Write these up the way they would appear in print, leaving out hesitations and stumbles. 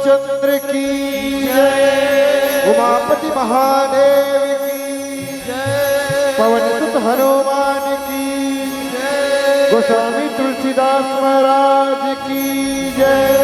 रामचंद्र की जय। उमापति महादेव की जय। पवन सुत हनुमान की जय। गोस्वामी तुलसीदास महाराज की जय।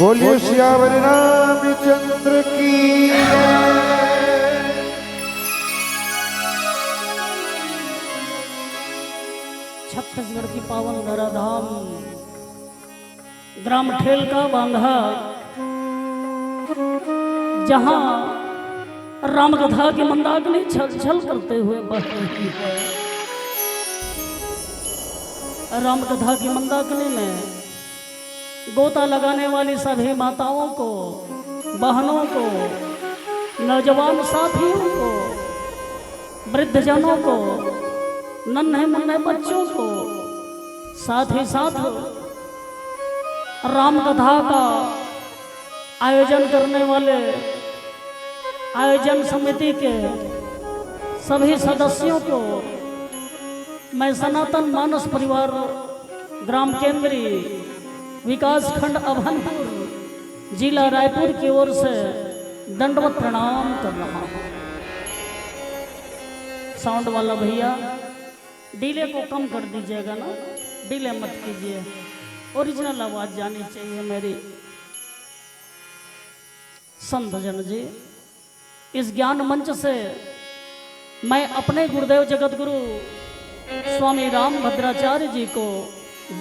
बोलिए सियावर रामचंद्र की जय। छत्तीसगढ़ की पावन धराधाम ग्राम ठेलका बांधा, जहां राम कथा की मंदाकिनी छल छल करते हुए बह रही है। राम कथा की मंदाकिनी में गोता लगाने वाली सभी माताओं को, बहनों को, नौजवान साथियों को, वृद्धजनों को, नन्हे मुन्ने बच्चों को, साथ ही साथ राम कथा का आयोजन करने वाले आयोजन समिति के सभी सदस्यों को मैं सनातन मानस परिवार ग्राम केंद्रीय विकास खंड अभनपुर जिला रायपुर की ओर से दंडवत प्रणाम कर रहा हूँ। साउंड वाला भैया डीले को कम कर दीजिएगा ना, डीले मत कीजिए, ओरिजिनल आवाज जानी चाहिए मेरी। संत जन जी, इस ज्ञान मंच से मैं अपने गुरुदेव जगत गुरु स्वामी राम भद्राचार्य जी को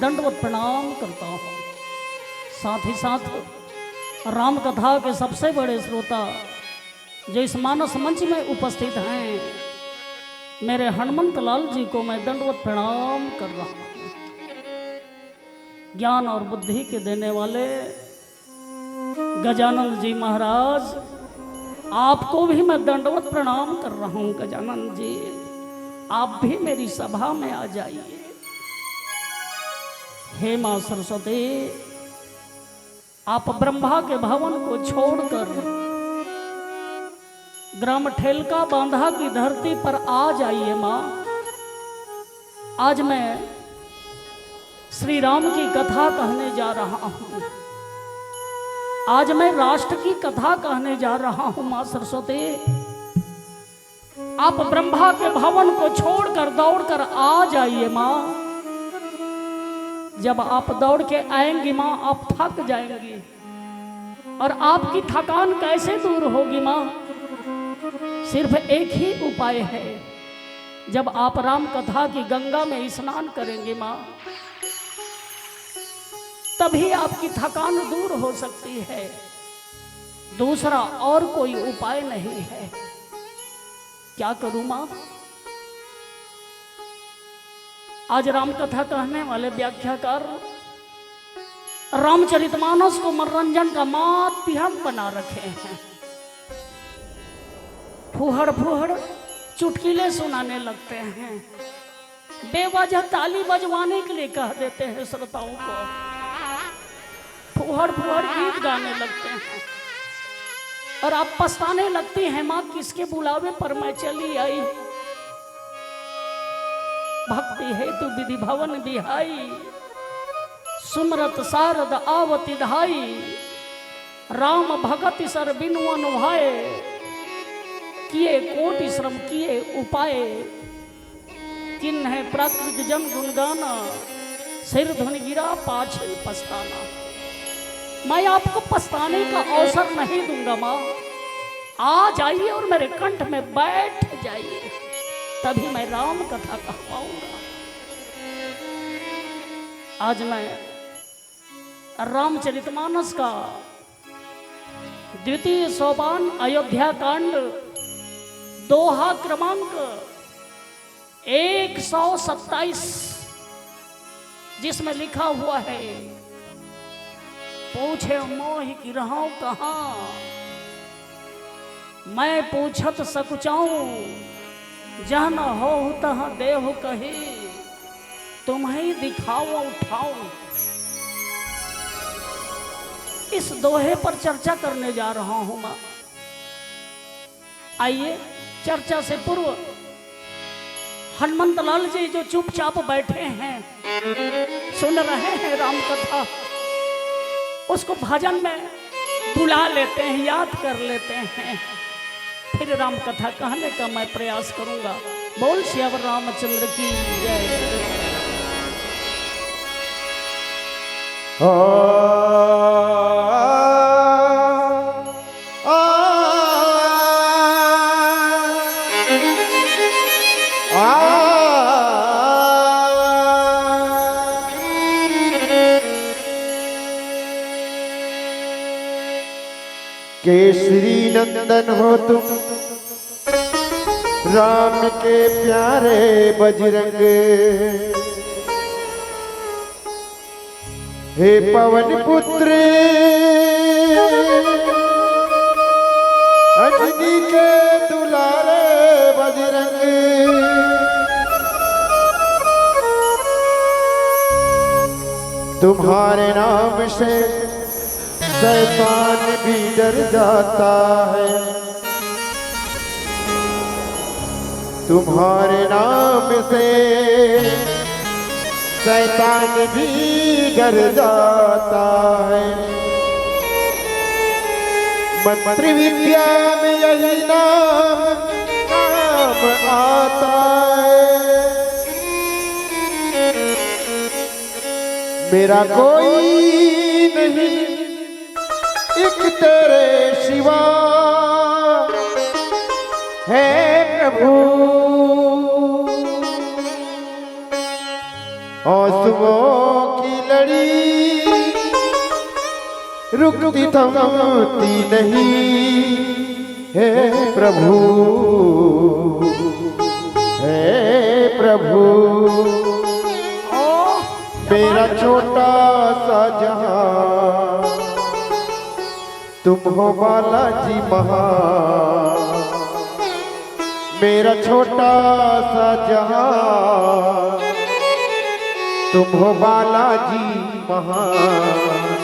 दंडवत प्रणाम करता हूँ। साथ ही साथ राम कथा के सबसे बड़े श्रोता जो इस मानस मंच में उपस्थित हैं, मेरे हनुमंत लाल जी को मैं दंडवत प्रणाम कर रहा हूँ। ज्ञान और बुद्धि के देने वाले गजानंद जी महाराज, आपको भी मैं दंडवत प्रणाम कर रहा हूँ। गजानंद जी, आप भी मेरी सभा में आ जाइए। हे मां सरस्वती, आप ब्रह्मा के भवन को छोड़कर ग्राम ठेलका बांधा की धरती पर आ जाइए मां। आज मैं श्री राम की कथा कहने जा रहा हूं। आज मैं राष्ट्र की कथा कहने जा रहा हूं। मां सरस्वती, आप ब्रह्मा के भवन को छोड़कर दौड़कर आ जाइए मां। जब आप दौड़ के आएंगी मां, आप थक जाएंगी, और आपकी थकान कैसे दूर होगी मां? सिर्फ एक ही उपाय है। जब आप राम कथा की गंगा में स्नान करेंगे मां, तभी आपकी थकान दूर हो सकती है। दूसरा और कोई उपाय नहीं है। क्या करूं मां? आज राम कथा कहने वाले व्याख्याकार रामचरितमानस को मनोरंजन का माध्यम बना रखे हैं। फुहड़ फुहड़ चुटकुले सुनाने लगते हैं, बेवजह ताली बजवाने के लिए कह देते हैं श्रोताओं को, फुहड़ फुहड़ गीत गाने लगते हैं, और आप पछताने लगती हैं मां, किसके बुलावे पर मैं चली आई। भक्ति हेतु विधि भवन बिहाई, सुमरत शारद आवती धाई, राम भगति सर बिनु अनुभाए, किए कोटि श्रम किए उपाय, किन्ह प्राकृत जन गुणगाना, सिर धुन गिरा पाछे पछताना। मैं आपको पछताने का अवसर नहीं दूंगा मां। आ जाइए और मेरे कंठ में बैठ जाइए, तभी मैं राम कथा कहवाऊंगा। आज मैं रामचरितमानस का द्वितीय सोपान अयोध्या कांड दोहा क्रमांक 127, जिसमें लिखा हुआ है, पूछे मोहि की रहूं कहाँ, मैं पूछत सकुचाऊं, जहाँ न हो तहाँ देह कही, तुम्हें दिखाओ उठाओ। इस दोहे पर चर्चा करने जा रहा हूं मां। आइए, चर्चा से पूर्व हनुमंत लाल जी जो चुपचाप बैठे हैं, सुन रहे हैं राम कथा, उसको भजन में बुला लेते हैं, याद कर लेते हैं, फिर राम कथा कहने का मैं प्रयास करूंगा। बोल श्यावर रामचंद्र की जय। केसरी नंदन हो तुम, राम के प्यारे बजरंग। हे पवन पुत्र अंजनी के दुलारे बजरंग, तुम्हारे नाम से शैतान भी डर जाता है, तुम्हारे नाम से शैतान भी डर जाता है। मंत्र विद्या में यही नाम काम आता है। मेरा कोई नहीं एक तेरे शिवा है प्रभु, आंसुओं की लड़ी रुकती थमती नहीं है प्रभु, है प्रभु। मेरा छोटा सा जहां तुम हो बालाजी महान, मेरा छोटा सा जहां तुम हो बालाजी महान।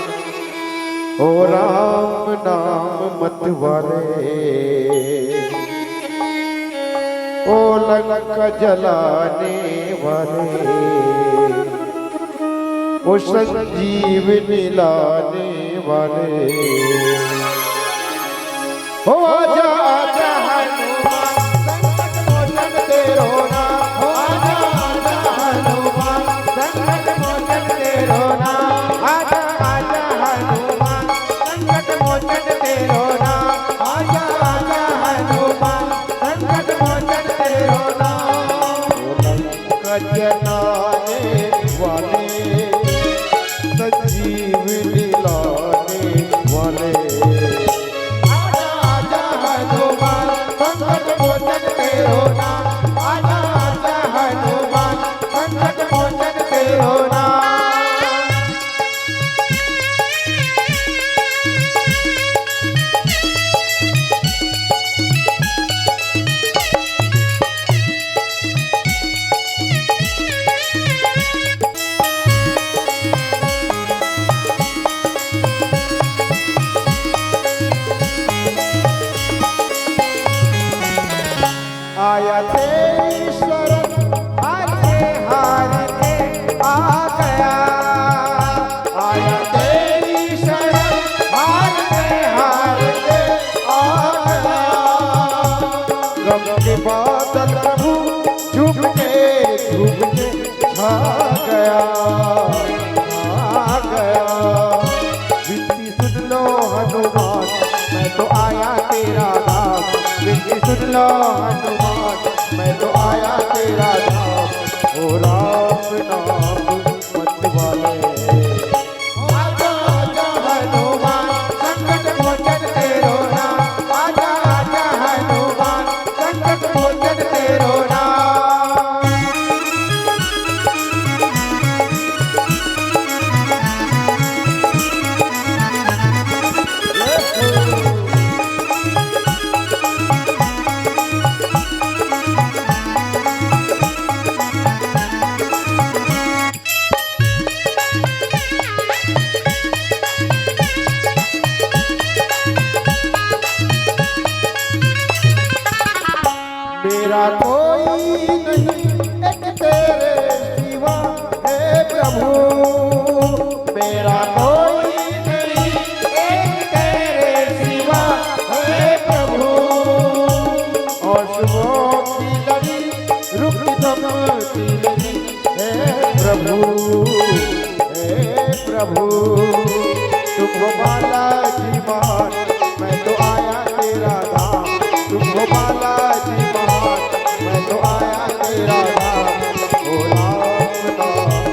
ओ राम नाम मत वाले, ओ लंका जलाने वाले, ओ संजीवनी लाने वाले। हो आजा आजा हनुमान संकट मोचन तेरो नाम, हो आजा आजा हनुमान संकट मोचन तेरो नाम, आजा आजा हनुमान संकट मोचन तेरो नाम, आजा आजा हनुमान संकट मोचन तेरो नाम। लंका जलाने वाले, संजीवनी लाने वाले, आजा आजा हनुमान संकट मोचन तेरो नाम, आजा आजा हनुमान संकट मोचन तेरो नाम। आया तेरी शरण हारते हारते आ गया, आया तेरी शरण हारते हारते आ गया। गम के बादल प्रभु झुक के छा गया, आ गया। विनती सुन लो हनुमान मैं तो आया तेरा नाम, विनती सुन लो हनुमान मैं तो आया तेरा नाम। ओ राम नाम मत वाले, आजा आजा हनुमान संकट मोचन तेरो नाम, आजा आजा हनुमान संकट मोचन तेरो नाम। मेरा कोई नहीं एक तेरे सिवा है प्रभु, मेरा कोई नहीं एक तेरे सिवा है प्रभु। और सुबह की लड़ी रुकती थमती नहीं है प्रभु, है प्रभु। तुम हो बालाजी महान मैं तो आया तेरा धाम, तुम हो बालाजी महान मैं तो आया तेरा धाम। ओ राम नाम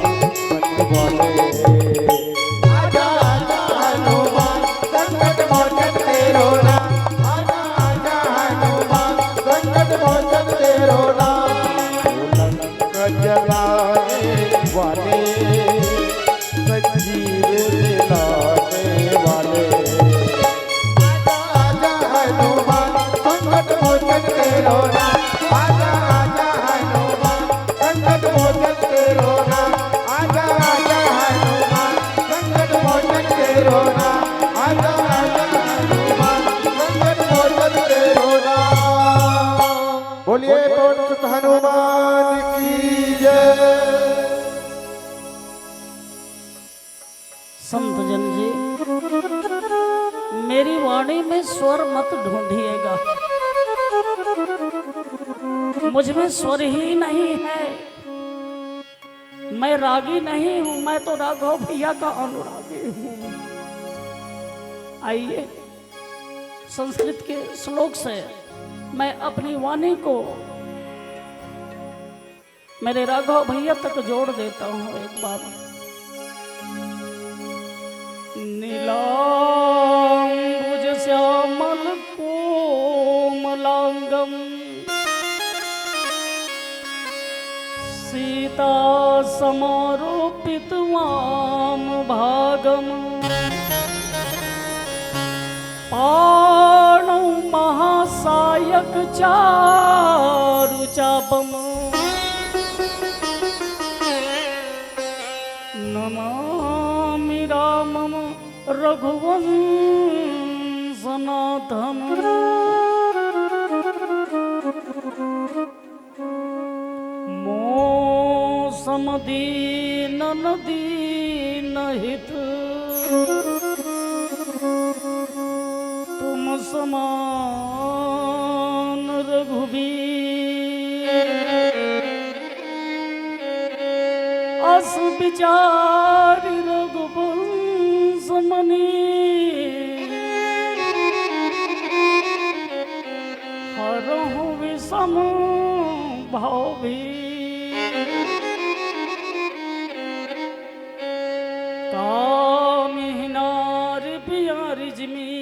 मत वाले, आजा आजा हनुमान संकट मोचन तेरो हनुमान की जय। संत जन जी, मेरी वाणी में स्वर मत ढूंढिएगा, मुझ में स्वर ही नहीं है। मैं रागी नहीं हूं, मैं तो राघव भैया का अनुरागी हूं। आइए संस्कृत के श्लोक से मैं अपनी वाणी को मेरे राघव भैया तक जोड़ देता हूं। एक बार नीलांबुज श्यामल कोमलांगम सीता समारोपित वाम भागम पाणौ महासायक चारु चापम नमामि रामम रघुवंशनाथम। मोसम दीनन दीनहित तुम समान रघुबीर अस विचारि रघुवंश मणि हरहु विषम भवी कामिहि नारि प्यारि जिमि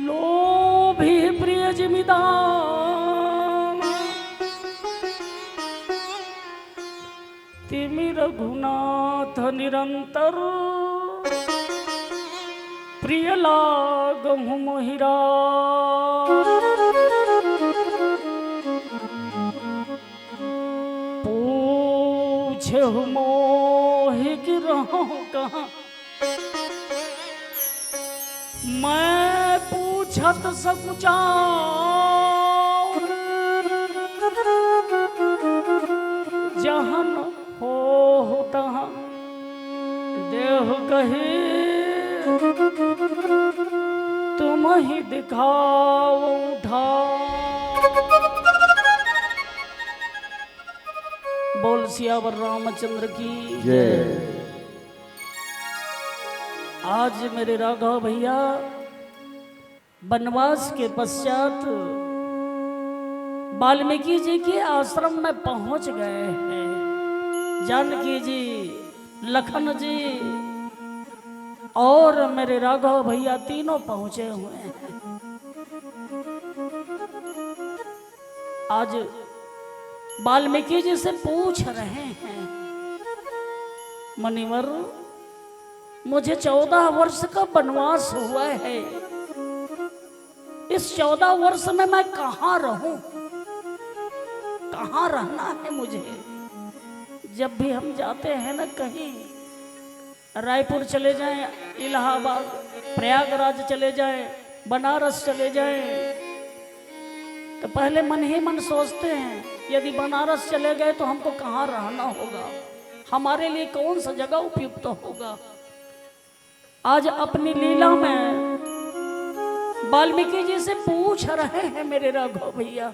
लोभी प्रिय जिमिदान तिमि रघुनाथ निरंतर प्रिय लागहु मोहिरा। पूछे मोहि गिरहु कहाँ मैं पूछत सकुचाऊं जहन हो तहाँ देह कहे तुम ही दिखाओ उठा। बोल सियावर रामचंद्र की जय। आज मेरे राघव भैया वनवास के पश्चात वाल्मीकि जी के आश्रम में पहुंच गए हैं। जानकी जी, लखन जी और मेरे राघव भैया तीनों पहुंचे हुए हैं। आज वाल्मीकि जी से पूछ रहे हैं, मुनिवर मुझे 14 वर्ष का वनवास हुआ है, इस 14 वर्ष में मैं कहाँ रहूं, कहाँ रहना है मुझे। जब भी हम जाते हैं ना कहीं, रायपुर चले जाएं, इलाहाबाद, प्रयागराज चले जाएं, बनारस चले जाएं, तो पहले मन ही मन सोचते हैं यदि बनारस चले गए तो हमको कहाँ रहना होगा, हमारे लिए कौन सा जगह उपयुक्त होगा। आज अपनी लीला में वाल्मीकि जी से पूछ रहे हैं मेरे राघव भैया,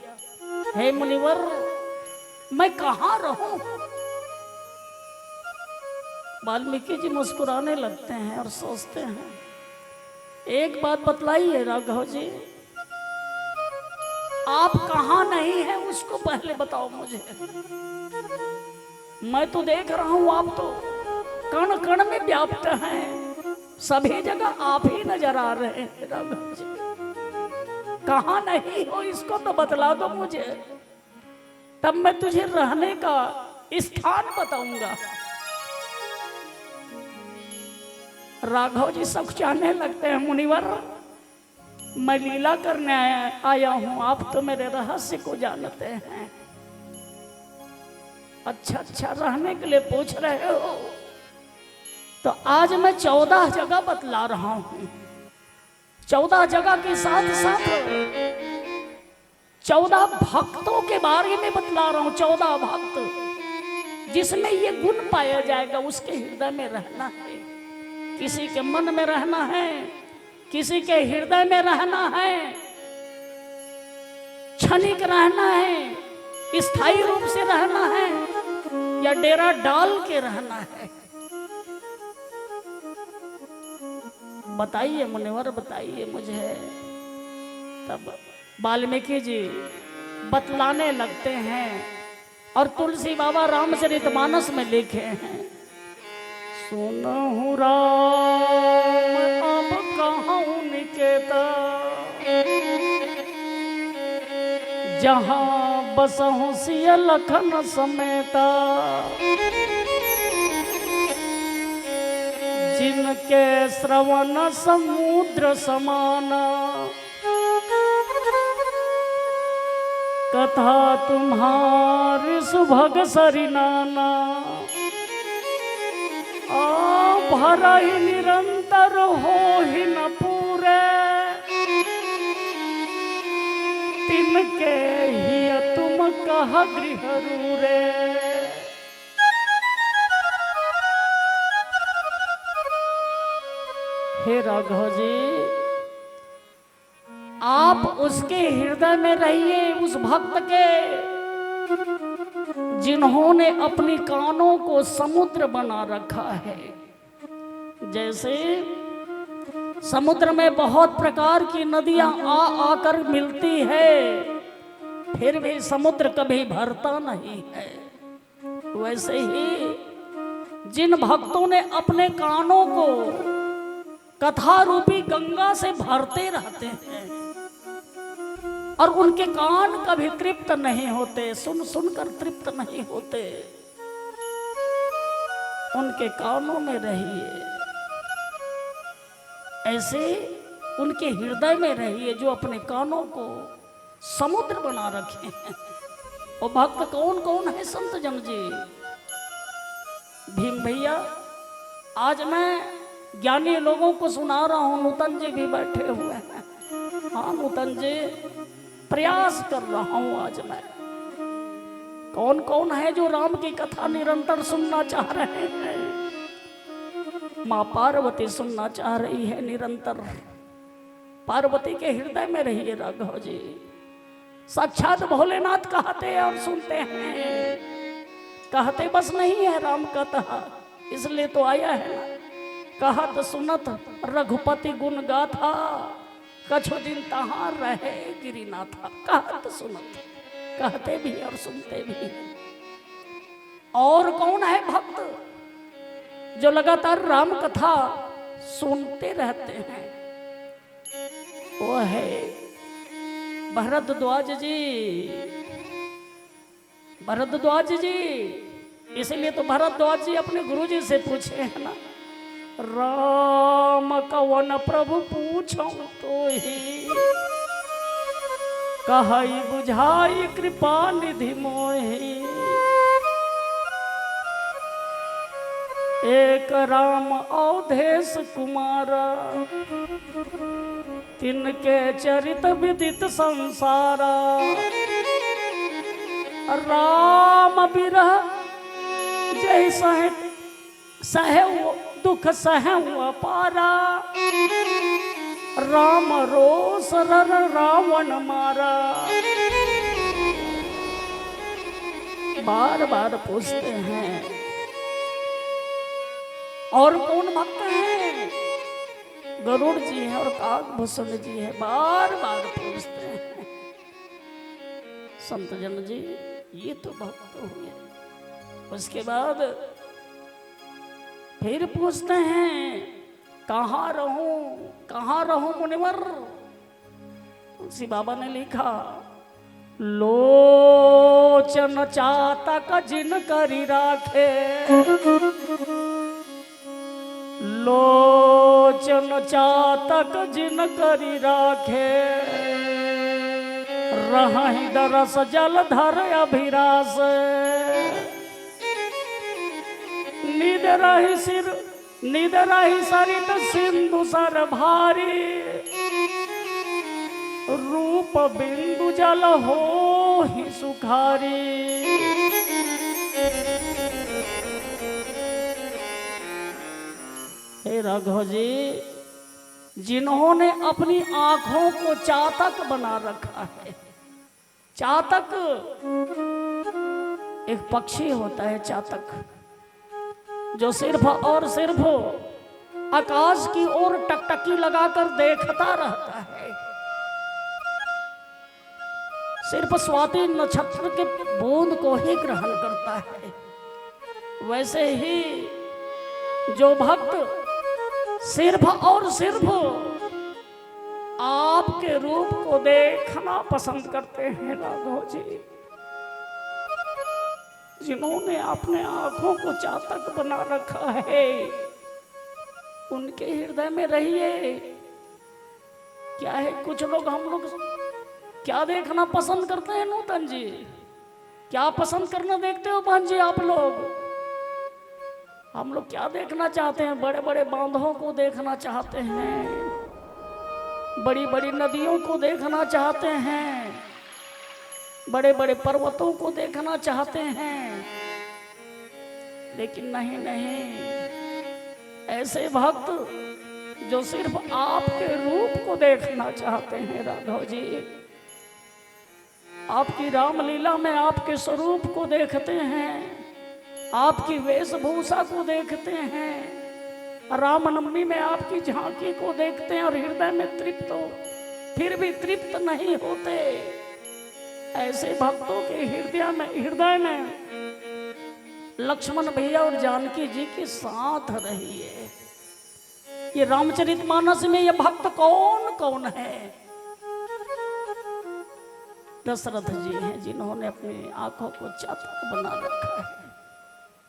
हे मुनिवर मैं कहाँ रहूं। वाल्मीकि जी मुस्कुराने लगते हैं और सोचते हैं, एक बात बतलाइए राघव जी, आप कहाँ नहीं है उसको पहले बताओ मुझे। मैं तो देख रहा हूं आप तो कण कण में व्याप्त हैं, सभी जगह आप ही नजर आ रहे हैं राघव जी। कहाँ नहीं हो इसको तो बतला दो मुझे, तब मैं तुझे रहने का स्थान बताऊंगा। राघव जी सकुचाने लगते हैं, मुनिवर मैं लीला करने आया हूं, आप तो मेरे रहस्य को जानते हैं। अच्छा रहने के लिए पूछ रहे हो, तो आज मैं 14 जगह बतला रहा हूं। 14 जगह के साथ साथ 14 भक्तों के बारे में बतला रहा हूं। 14 भक्त जिसमें ये गुण पाया जाएगा, उसके हृदय में रहना है। किसी के मन में रहना है, किसी के हृदय में रहना है, क्षणिक रहना है, स्थायी रूप से रहना है, या डेरा डाल के रहना है। बताइए मुनिवर, बताइए मुझे। तब वाल्मीकि जी बतलाने लगते हैं और तुलसी बाबा रामचरितमानस में लिखे हैं, सुनहु राम अब कहूँ निकेता, जहाँ बसहु सिय लखन समेता, जिनके श्रवण समुद्र समाना, कथा तुम्हारी सुभग सरिनाना, भरहि निरंतर हो ही न पूरे, तिनके ही तुम कह गृह रूरे। हे राघव जी, आप उसके हृदय में रहिए, उस भक्त के जिन्होंने अपनी कानों को समुद्र बना रखा है। जैसे समुद्र में बहुत प्रकार की नदियां आकर मिलती है, फिर भी समुद्र कभी भरता नहीं है, वैसे ही जिन भक्तों ने अपने कानों को कथा रूपी गंगा से भरते रहते हैं और उनके कान कभी तृप्त नहीं होते, सुन सुनकर तृप्त नहीं होते, उनके कानों में रहिए, ऐसे उनके हृदय में रहिए जो अपने कानों को समुद्र बना रखे हैं। और भक्त कौन कौन है संत जन जी? भीम भैया, आज मैं ज्ञानी लोगों को सुना रहा हूं, नूतन जी भी बैठे हुए हैं। हाँ नूतन जी, प्रयास कर रहा हूं आज मैं। कौन कौन है जो राम की कथा निरंतर सुनना चाह रहे हैं? माँ पार्वती सुनना चाह रही है निरंतर। पार्वती के हृदय में रहिए राघव जी। साक्षात भोलेनाथ कहते और सुनते हैं, कहते बस नहीं है राम कथा, इसलिए तो आया है ना। कहत सुनत रघुपति गुण गाथा, कछु दिन तहां रहे गिरिनाथा। कहत सुनत, कहते भी और सुनते भी। और कौन है भक्त जो लगातार राम कथा सुनते रहते हैं? वो है भरद्वाज जी। भरद्वाज जी, इसलिए तो भरद्वाज जी अपने गुरु जी से पूछे है ना, राम कवन प्रभु पूछो तो ही, कहई बुझाई कृपा निधि मोहि। एक राम अवधेश कुमारा, तिनके चरित विदित संसारा। राम बिरह जय सहे दुख सहे अपारा, राम रोष रर रावण मारा। बार बार पूछते हैं। और कौन भक्त हैं? गरुड़ जी हैं और काकभूषण जी हैं, बार बार पूछते हैं। संत जन जी, ये तो भक्त हुए। उसके बाद फिर पूछते हैं, कहाँ रहूं मुनिवर? तुलसी बाबा ने लिखा, लोचन चातक जिन करी राखे, लोचन चातक जिन करी राखे। रहि दरस जलधर अभिरास, निद रही सरित सिंधु सर भारी। रूप बिंदु जल हो ही सुखारी। हे राघव जी, जिन्होंने अपनी आंखों को चातक बना रखा है। चातक एक पक्षी होता है, चातक, जो सिर्फ और सिर्फ आकाश की ओर टकटकी लगाकर देखता रहता है। सिर्फ स्वाति नक्षत्र के बूंद को ही ग्रहण करता है। वैसे ही जो भक्त सिर्फ और सिर्फ आपके रूप को देखना पसंद करते हैं राघव जी, जिन्होंने अपने आंखों को चातक बना रखा है, उनके हृदय में रहिए। क्या है, कुछ लोग, हम लोग क्या देखना पसंद करते हैं नूतन जी? क्या पसंद करना देखते हो बहन जी आप लोग? हम लोग क्या देखना चाहते हैं? बड़े बड़े बांधों को देखना चाहते हैं, बड़ी बड़ी नदियों को देखना चाहते हैं, बड़े बड़े पर्वतों को देखना चाहते हैं। लेकिन नहीं नहीं, ऐसे भक्त जो सिर्फ आपके रूप को देखना चाहते हैं राघव जी, आपकी रामलीला में आपके स्वरूप को देखते हैं, आपकी वेशभूषा को देखते हैं, रामनवमी में आपकी झांकी को देखते हैं और हृदय में तृप्त हो, फिर भी तृप्त नहीं होते। ऐसे भक्तों के हृदय में लक्ष्मण भैया और जानकी जी के साथ रहिए। ये रामचरितमानस में ये भक्त कौन कौन है? दशरथ जी हैं, जिन्होंने अपनी आंखों को चातक बना रखा है।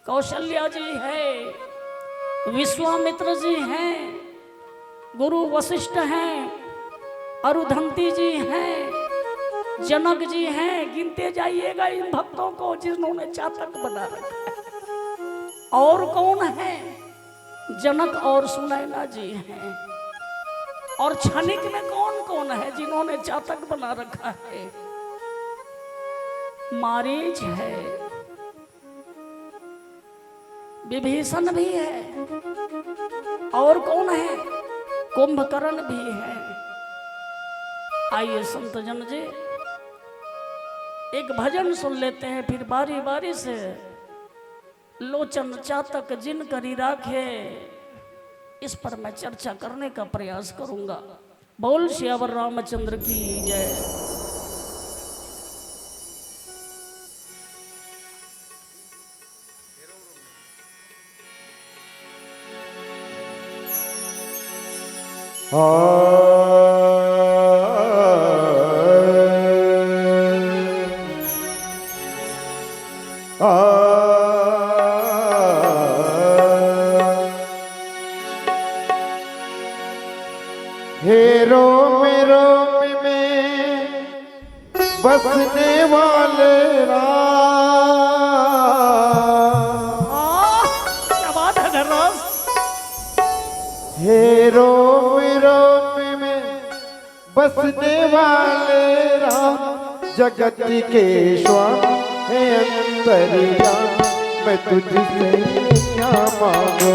कौशल्या जी है, विश्वामित्र जी हैं, गुरु वशिष्ठ हैं, अरुधंती जी हैं, जनक जी हैं। गिनते जाइएगा इन भक्तों को जिन्होंने चातक बना रखा है। और कौन है? जनक और सुनैना जी हैं। और क्षणिक में कौन कौन है जिन्होंने चातक बना रखा है? मारीच है, विभीषण भी है, और कौन है? कुंभकर्ण भी है। आइए संत जन जी, एक भजन सुन लेते हैं, फिर बारी बारी से लोचन चातक जिन करी राखे, इस पर मैं चर्चा करने का प्रयास करूंगा। बोल श्यावर रामचंद्र की जय। हेरो मेरो में बसने वाले क्या बात है धर्राज। हेरो मेरो में बसने वाले राम, जगत के स्वामी है अंतर्या, मैं तुझसे क्या मांगू।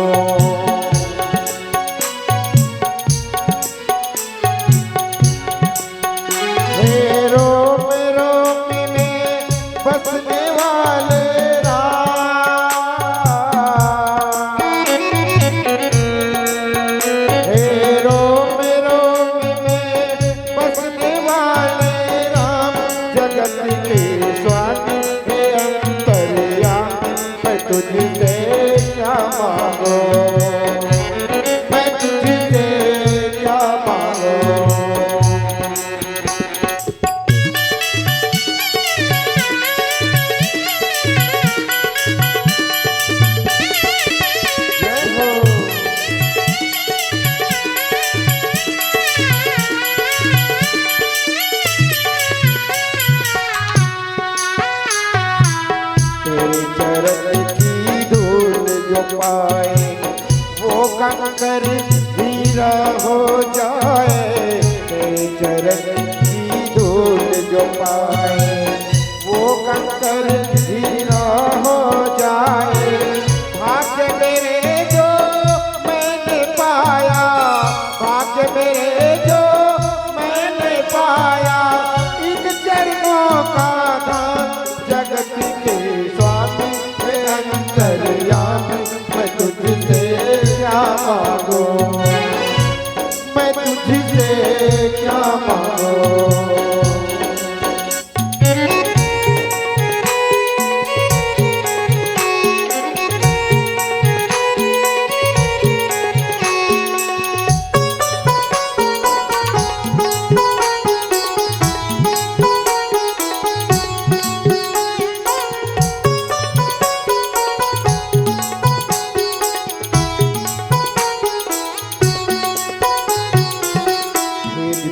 कंकर हीरा हो जाए, तेरे चरण भूल जो पाए वो कंकर हीरा हो जाए। भाग्य मेरे जो मैंने पाया, भाग्य मेरे जो मैंने पाया, इन चरणों का दान जगत के स्वामी है अंतर्यामी। मैं तुझसे क्या मांगू, मैं तुझसे क्या मांगू।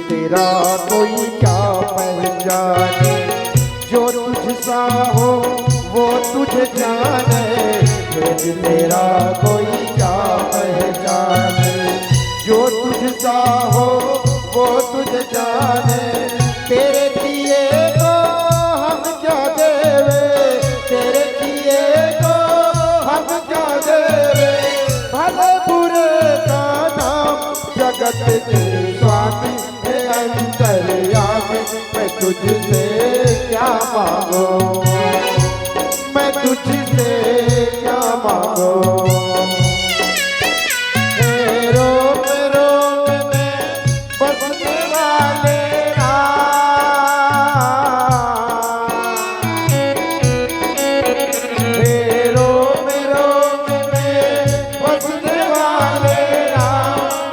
तेरा कोई क्या पहचाने, जो तुझसा हो वो तुझे जाने। भेद तेरा कोई क्या पहचाने, जो तुझसा हो वो तुझे जाने। तेरे किए को हम क्या देवे, तेरे किए को हम क्या देवे। भले बुरे का नाम जगत के स्वामी अंतर्यामी। मैं तुझसे क्या मांगू, मैं तुझसे क्या मांगू। रोम रोम में बसने वाले रोम रोम में बसने वाले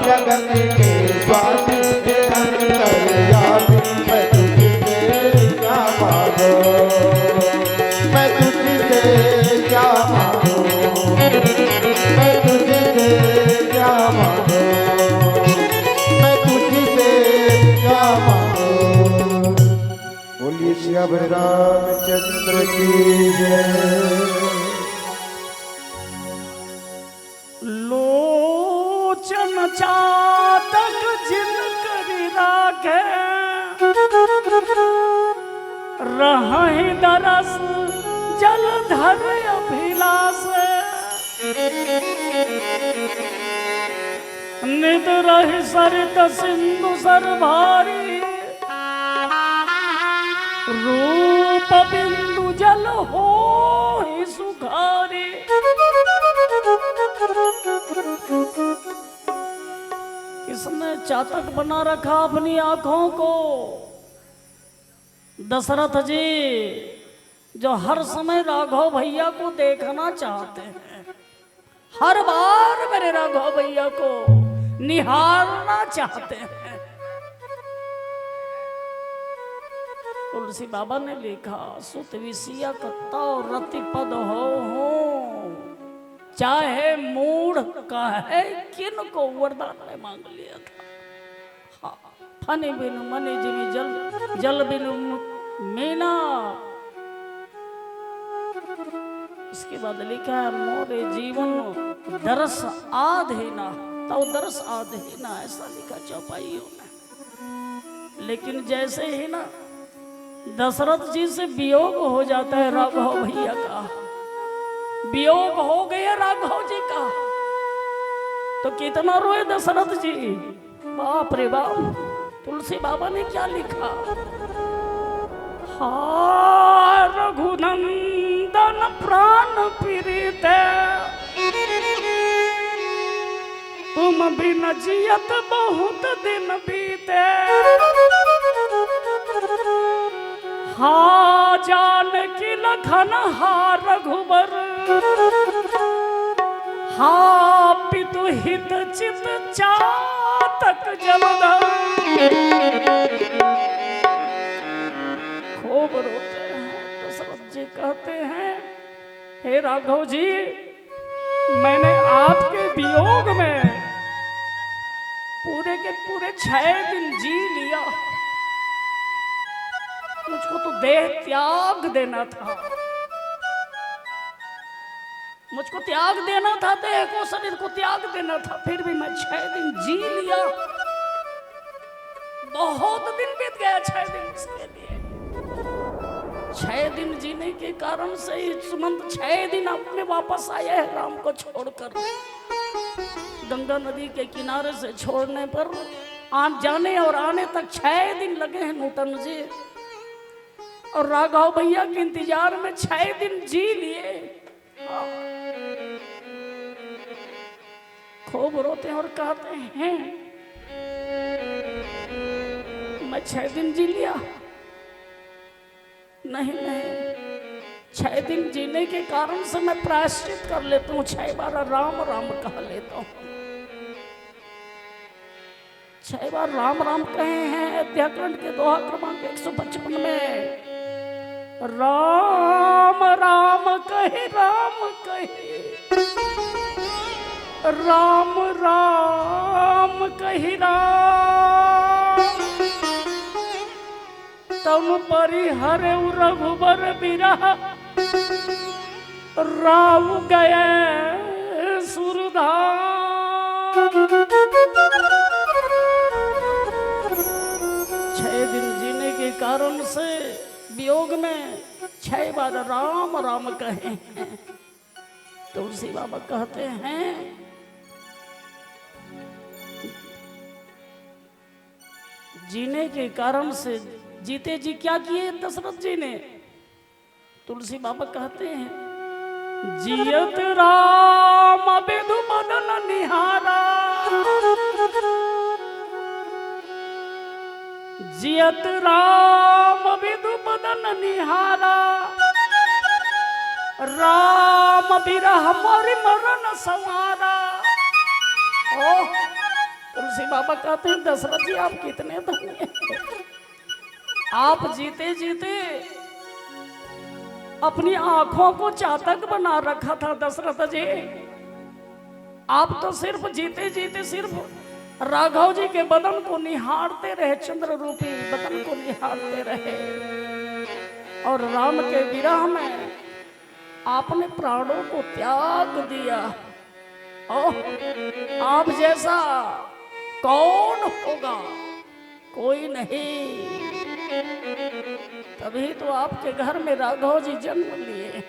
जगत के स्वामी अंतर्यामी। मैं तुझसे क्या मांगू, मैं तुझसे क्या मांगू, मैं तुझसे क्या मांगू, मैं तुझसे क्या मांगू। बोलिए श्याम रामचंद्र की जय। लोचन चातक जिन करी राखे, रहि दरस जलधर अभिलाष। नित रहि सरित सिंधु सरभारी, रूप बिंदु जल हो ही सुखारी। किसने चातक बना रखा अपनी आंखों को? दशरथ जी, जो हर समय राघव भैया को देखना चाहते हैं, हर बार मेरे राघव भैया को निहारना चाहते हैं। तुलसी बाबा ने लिखा, सुत विसिया कत्ता और रति पद हो, चाहे मूढ़ कहे किन को वरदान ने मांग लिया था। हाँ, फनी बिनु मनी जिमी जल, जल बिनु मीना। इसके बाद लिखा है, मोरे जीवन दरस आधेना, तो दरस आधेना, ऐसा लिखा चौपाइयों में। लेकिन जैसे ही ना दशरथ जी से वियोग हो जाता है राघव भैया का, वियोग हो गया राघव जी का, तो कितना रोए दशरथ जी, बाप रे बाप। तुलसी बाबा ने क्या लिखा, हा रघुनंदन प्राण पीड़ित, तुम बिन जियत बहुत दिन बीते। हा जानकी लखन हा रघुबर, हा पितु हित चित चातक जलधर। खूब रोते हैं दशरथ जी, कहते हैं, हे राघव जी, मैंने आपके वियोग में पूरे के पूरे 6 दिन जी लिया। मुझको तो देह त्याग देना था, मुझको त्याग देना था, देह को, शरीर को त्याग देना था, फिर भी मैं 6 दिन जी लिया। बहुत दिन बीत गया 6 दिन इसके लिए। 6 दिन जीने के कारण से ही सुमंत 6 दिन अपने वापस आया है राम को छोड़कर। गंगा नदी के किनारे से छोड़ने पर जाने और आने तक 6 दिन लगे हैं नूतन जी। और राघव भैया के इंतजार में 6 दिन जी लिए। खूब रोते हैं और कहते हैं मैं 6 दिन जी लिया। नहीं नहीं, 6 दिन जीने के कारण से मैं प्रायश्चित कर लेता हूँ, 6 बार राम राम कह लेता हूँ। 6 बार राम राम कहे हैं अध्याकरण के दोहा क्रमांक 155 में। राम राम कहे राम राम कही राम। तनु परिहर रघुबर बिरह राव गए सुरधाम। 6 दिन जीने के कारण से वियोग में 6 बार राम राम कहे हैं। तुलसी बाबा कहते हैं जीने के कारण से जीते जी क्या किए दशरथ जी ने। तुलसी बाबा कहते हैं जियत राम विधु बदन निहारा। जियत राम विधु बदन निहारा। राम बिरह मरि मरण संवारा। ओ तुलसी बाबा कहते हैं दशरथ जी आप कितने धन्य हैं। आप जीते जीते अपनी आंखों को चातक बना रखा था दशरथ जी। आप तो सिर्फ जीते जीते सिर्फ राघव जी के बदन को निहारते रहे, चंद्र रूपी बदन को निहारते रहे। और राम के विरह में आपने प्राणों को त्याग दिया। ओह आप जैसा कौन होगा, कोई नहीं। तभी तो आपके घर में राघव जी जन्म लिए।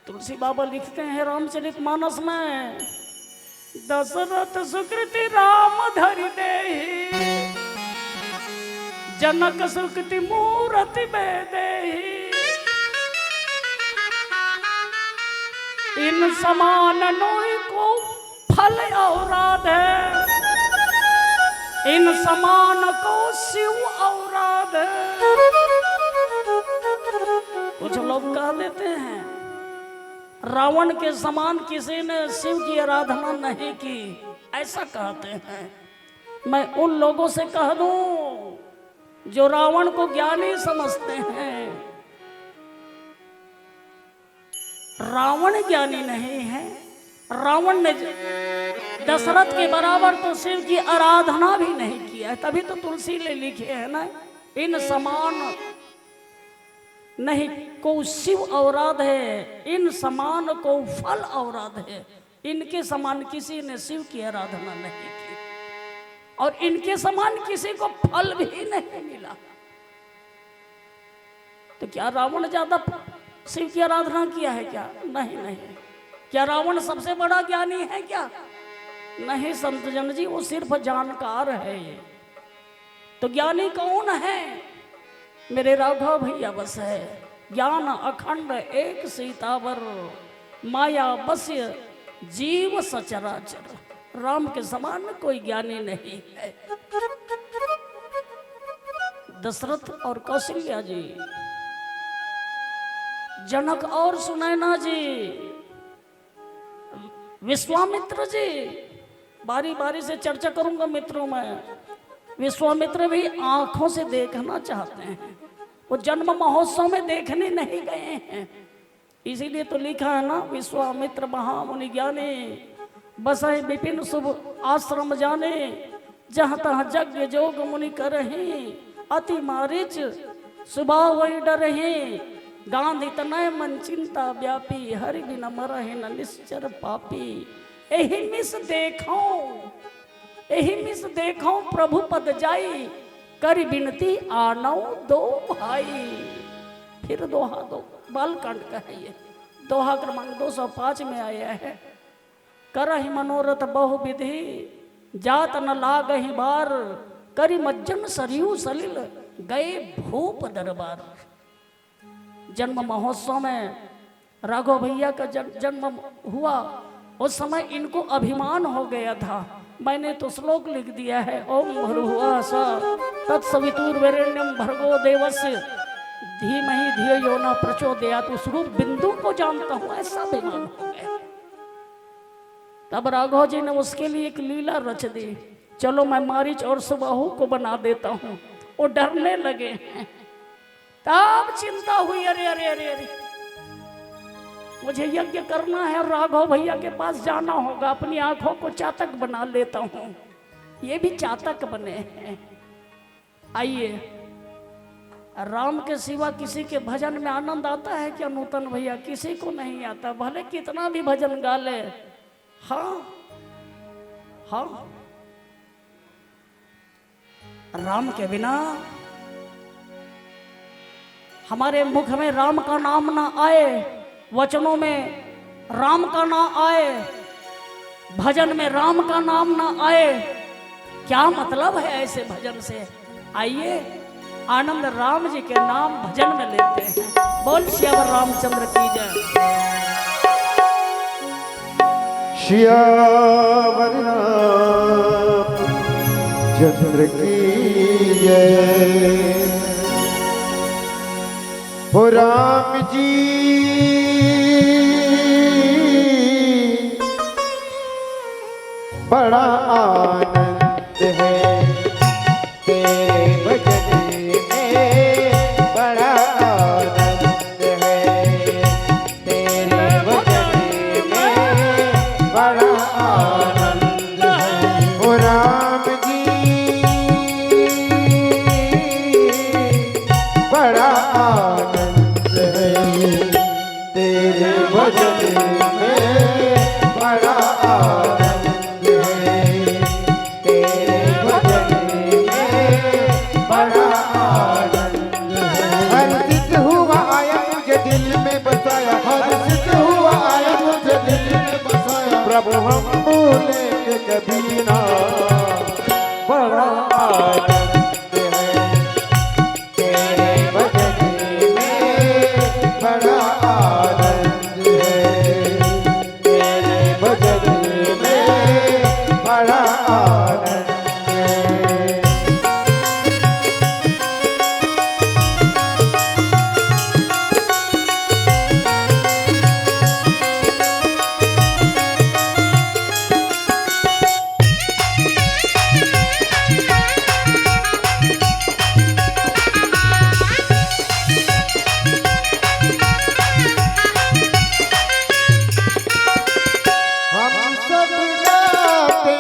तुलसी बाबा लिखते हैं रामचरितमानस में दशरथ सुकृति राम धरि देहि। जनक सुकृति मूरति बेदेहि। इन समान नोई को फल औराद है। इन समान को शिव औराद है। कुछ लोग कह देते हैं रावण के समान किसी ने शिव की आराधना नहीं की, ऐसा कहते हैं। मैं उन लोगों से कह दूं जो रावण को ज्ञानी समझते हैं। रावण ज्ञानी नहीं है। रावण ने दशरथ के बराबर तो शिव की आराधना भी नहीं किया है। तभी तो तुलसी ले लिखे है ना इन समान नहीं को शिव औराद है। इन समान को फल औराद है। इनके समान किसी ने शिव की आराधना नहीं की और इनके समान किसी को फल भी नहीं मिला। तो क्या रावण ज्यादा शिव की आराधना किया है क्या? नहीं नहीं। क्या रावण सबसे बड़ा ज्ञानी है क्या? नहीं संत जन जी, वो सिर्फ जानकार है। तो ज्ञानी कौन है? मेरे राघव भैया बस है। ज्ञान अखंड एक सीतावर माया बस्य जीव सचराचर। राम के समान कोई ज्ञानी नहीं है। दशरथ और कौशल्या जी, जनक और सुनैना जी, विश्वामित्र जी, बारी बारी से चर्चा करूंगा मित्रों में। विश्वामित्र भी आंखों से देखना चाहते हैं, वो जन्म महोत्सव में देखने नहीं गए हैं। इसीलिए तो लिखा है ना विश्वामित्र महामुनि ज्ञानी बसाए विपिन शुभ आश्रम जाने। जहाँ तहाँ यज्ञ जोग मुनि करहि अति मारिच सुबह वही डरहि। गांधी तनय मन चिंता व्यापी हरि बिन मरहि न निश्चर पापी। एहि मिस देखो यही मिस देखो प्रभु पद जाई, कर बिनती आनौ दो भाई। फिर दोहा दो बालकांड का है ये, दोहा क्रमांक 205 में आया है। करहि मनोरथ बहु विधि, जात न लागहि बार, करि मज्जन सरयू सलिल, गए भूप दरबार। जन्म महोत्सव में राघव भैया का जन्म हुआ, उस समय इनको अभिमान हो गया था। मैंने तो श्लोक लिख दिया है, ओम भर्गुवः स्वः तत्सवितुर्वरेण्यं भर्गो देवस्य धीमहि धियो यो न प्रचोदयात्। उस रूप बिंदु को जानता हूं, ऐसा अभिमान हो गया। तब राघव जी ने उसके लिए एक लीला रच दी, चलो मैं मारीच और सुबाहु को बना देता हूं। वो डरने लगे हैं, तब चिंता हुई, अरे अरे अरे अरे मुझे यज्ञ करना है और राघव भैया के पास जाना होगा, अपनी आंखों को चातक बना लेता हूं। ये भी चातक बने हैं। आइए, राम के सिवा किसी के भजन में आनंद आता है क्या नूतन भैया? किसी को नहीं आता, भले कितना भी भजन गा ले। हाँ हाँ, राम के बिना हमारे मुख में राम का नाम ना आए, वचनों में राम का ना आए, भजन में राम का नाम ना आए, क्या मतलब है ऐसे भजन से? आइए आनंद राम जी के नाम भजन में लेते हैं। बोल श्यावर रामचंद्र की जय। श्यावर रामचंद्र की जय। हो राम जी बड़ा आनंद है तेरे भजन में, बड़ा आनंद है तेरे भजन में, बड़ा आनंद है। ओ राम जी बड़ा आनंद है तेरे भजन में, बड़ा आनंद है तेरे भजन में, बड़ा आनंद है। हर्षित हुआ आया मुझे दिल में बसाया, हर्षित हुआ आया मुझे दिल में बसाया, प्रभु हम भूलेंगे कभी ना, बड़ा आनंद है तेरे भजन में, बड़ा आनंद है तेरे भजन में, बड़ा आनंद है। हम सब गाते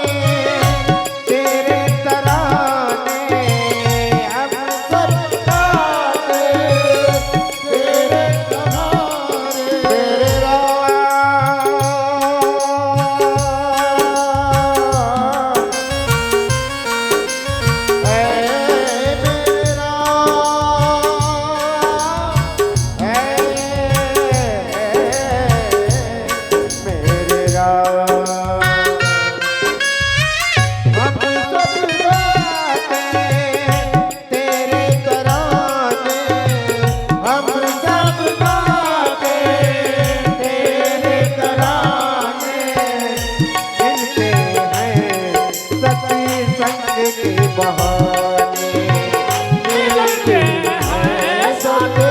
तेरे तराने, हम सब गाते तेरे तराने, तेरे राम ऐ मेरा मेरे राम। हम सब गाते तेरे तराने, हम सब गाते तेरे तराने, मिलते हैं सती संग के बहाने, मिलते हैं सती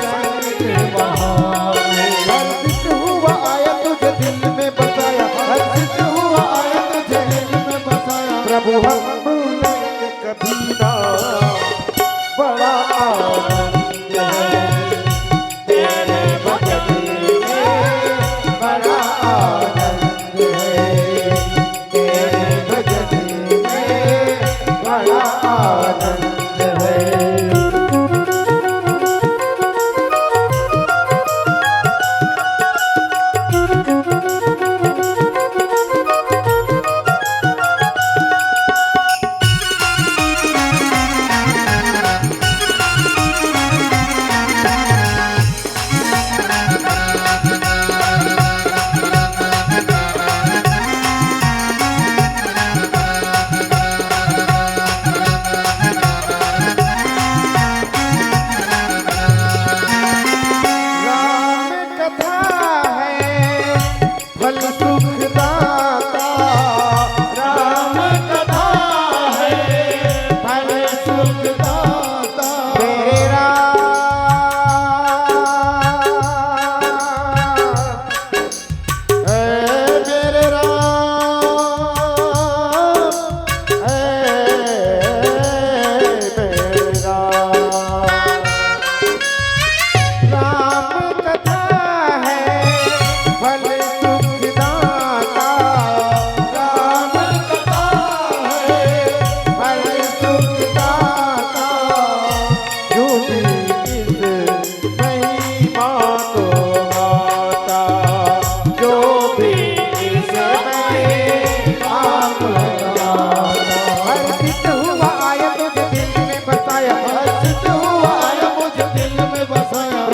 संग के बहाने। हर्षित हुआ आया तुझे दिल में बसाया, हर्षित हुआ आया तुझे दिल में बसाया, प्रभु हम भूलेंगे कभी ना, बड़ा आनंद है तेरे भजन में, बड़ा आनंद है तेरे भजन में, बड़ा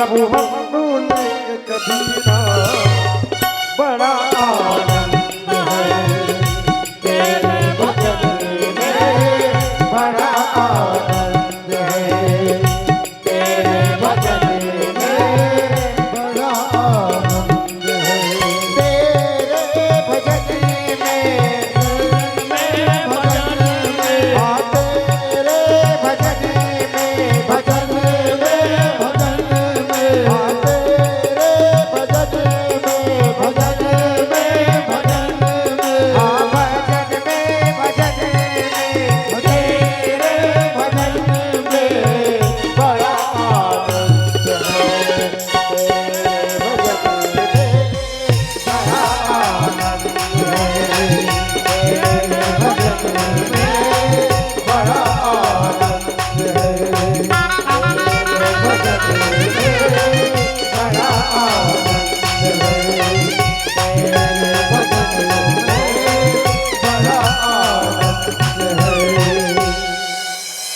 प्रभु हम भूलेंगे कभी ना, बड़ा आनंद है तेरे भजन में, बड़ा आनंद है तेरे भजन में, बड़ा आनंद है तेरे भजन में, भजन में, हाँ तेरे भजन में, भजन में, भजन में, हाँ तेरे भजन में, भजन में, भजन में, हाँ भजन में, भजन में, तेरे भजन में, बड़ा आनंद है तेरे भजन में, बड़ा आनंद है तेरे भजन में, बड़ा आनंद है तेरे भजन में, बड़ा आनंद है तेरे भजन में, बड़ा आनंद है।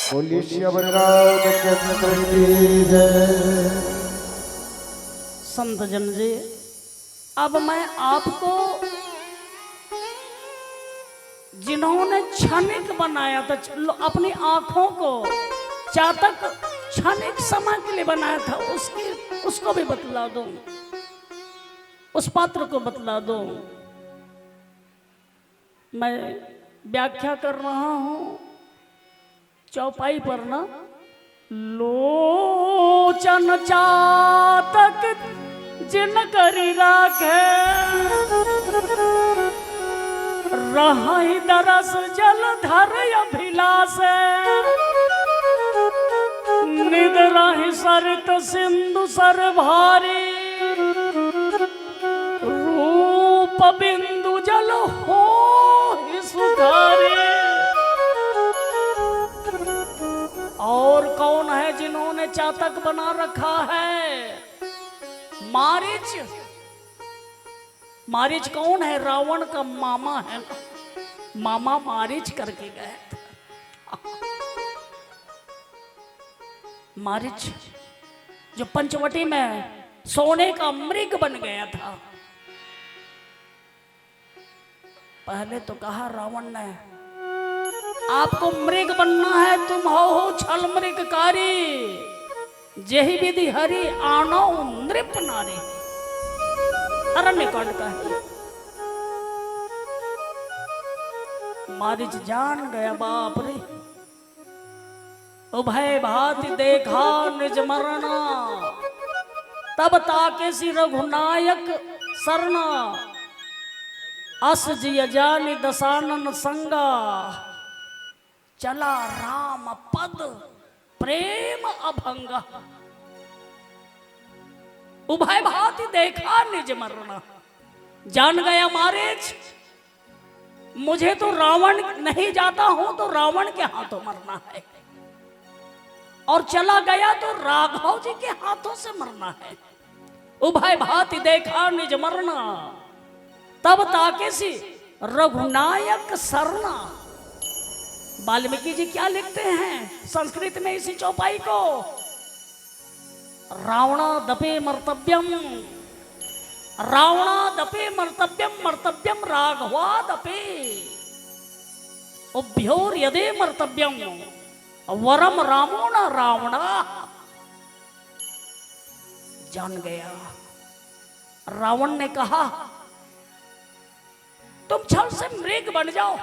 बोलिए श्यावर रामचंद्र की जय। संत जन जी, अब मैं आपको जिन्होंने क्षणिक बनाया था, अपनी आंखों को चातक क्षणिक समय के लिए बनाया था, उसको भी बतला दूं, उस पात्र को बतला दूं। मैं व्याख्या कर रहा हूं चौपाई पर ना। लोचन चातक जिन करी राखे, रही दरस जलधर अभिलाष, निदरहि सरित सिंधु सर भारी, रूप बिंदु जल हो सुधारी। और कौन है जिन्होंने चातक बना रखा है? मारीच। मारीच कौन है? रावण का मामा है, मामा मारीच करके गए थे। मारीच जो पंचवटी में सोने का मृग बन गया था। पहले तो कहा रावण ने, आपको मृग बनना है, तुम हो छल मृगकारी, जेहि विधि हरि आनो नृप नारी। अरण्य कांड का है। मारीच जान गया, बाप रे, उभय भांति देखा निज मरना, तब ताके सी रघुनायक सरना, अस जिय जानि दशानन संगा, चला राम पद प्रेम अभंगा। उभय भांति देखा निज मरना, जान गया मारीच, मुझे तो रावण नहीं जाता हूं तो रावण के हाथों मरना है, और चला गया तो राघव जी के हाथों से मरना है। उभय भांति देखा निज मरना, तब ताके सी रघुनायक सरना। वाल्मीकि जी क्या लिखते हैं संस्कृत में इसी चौपाई को? रावणादपि मर्तव्यम, रावणादपि मर्तव्यम, मर्तव्यम राघवादपि, उभयोर यदि मर्तव्यम, वरम रामो न रावणा। जान गया। रावण ने कहा तुम छल से मृग बन जाओ।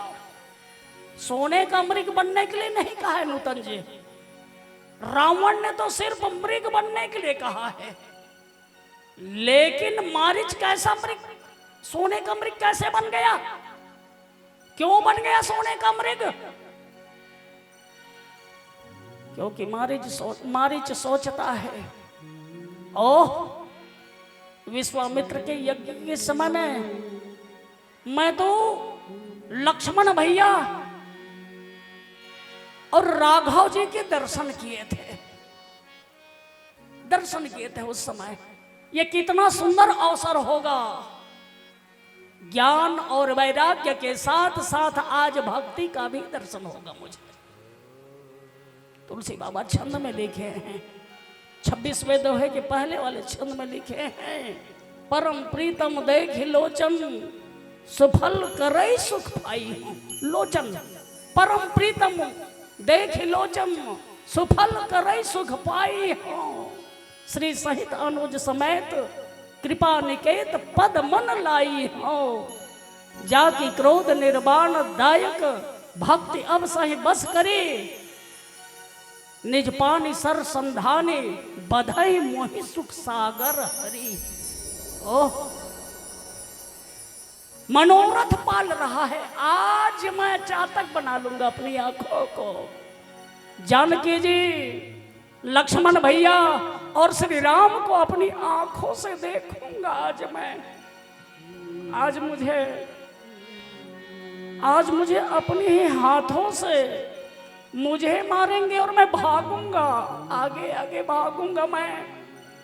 सोने का मृग बनने के लिए नहीं कहा है नूतन जी, रावण ने तो सिर्फ मृग बनने के लिए कहा है। लेकिन मारीच कैसा मृग, सोने का मृग कैसे बन गया? क्यों बन गया सोने का मृग? क्योंकि मारीच सोचता है, ओह विश्वामित्र के यज्ञ के समय में मैं तो लक्ष्मण भैया और राघव जी के दर्शन किए थे, दर्शन किए थे उस समय। ये कितना सुंदर अवसर होगा, ज्ञान और वैराग्य के साथ साथ आज भक्ति का भी दर्शन होगा मुझे। तुलसी बाबा छंद में लिखे हैं, 26वें दोहे के पहले वाले छंद में लिखे हैं, परम प्रीतम देख लोचन सुफल करे सुख पाई हो। लोचन परम प्रीतम देख लोचन सुफल करे सुख पाई हो। श्री सहित अनुज समेत कृपा निकेत पद मन लाई हो। जाकी क्रोध निर्वाण दायक भक्ति अब सही बस करे। निज पानी सर संधाने बधाई मोहि सुख सागर हरि। ओह मनोरथ पाल रहा है। आज मैं चातक बना लूंगा अपनी आंखों को। जानकी जी, लक्ष्मण भैया और श्री राम को अपनी आंखों से देखूंगा आज मैं। आज मुझे अपने ही हाथों से मुझे मारेंगे और मैं भागूंगा, आगे आगे भागूंगा मैं,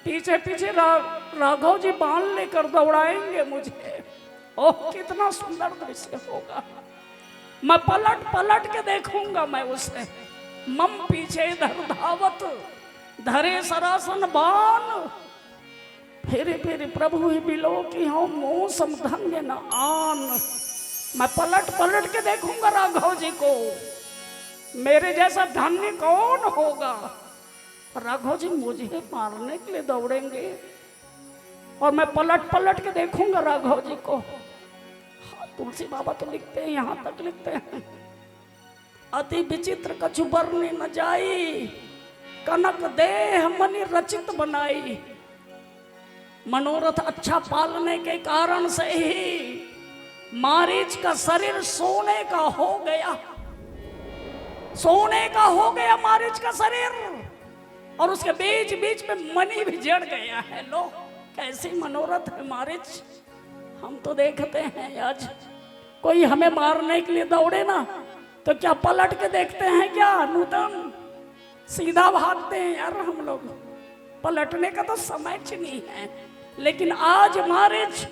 पीछे पीछे राघव जी बाण लेकर दौड़ाएंगे मुझे। ओह कितना सुंदर दृश्य होगा। मैं पलट पलट के देखूंगा मैं उसे। मम पीछे धर धावत धरे सरासन बाण। फिर प्रभु ही बिलो की हो मुंह समधन्य न आन। मैं पलट पलट के देखूंगा राघव जी को। मेरे जैसा धन्य कौन होगा। राघव जी मुझे मारने के लिए दौड़ेंगे और मैं पलट पलट के देखूंगा राघव जी को। हाँ, तुलसी बाबा तो लिखते हैं, यहां तक लिखते हैं, अति विचित्र कछु बरने न जाई, कनक देह मनि रचित बनाई। मनोरथ अच्छा पालने के कारण से ही मारीच का शरीर सोने का हो गया। सोने का हो गया मारीच का शरीर, और उसके बीच बीच में मणि भी जड़ गया है। लो कैसी मनोरथ है मारीच। हम तो देखते हैं आज कोई हमें मारने के लिए दौड़े ना तो क्या पलट के देखते हैं क्या नूतन, सीधा भागते हैं यार हम लोग। पलटने का तो समय नहीं है। लेकिन आज मारीच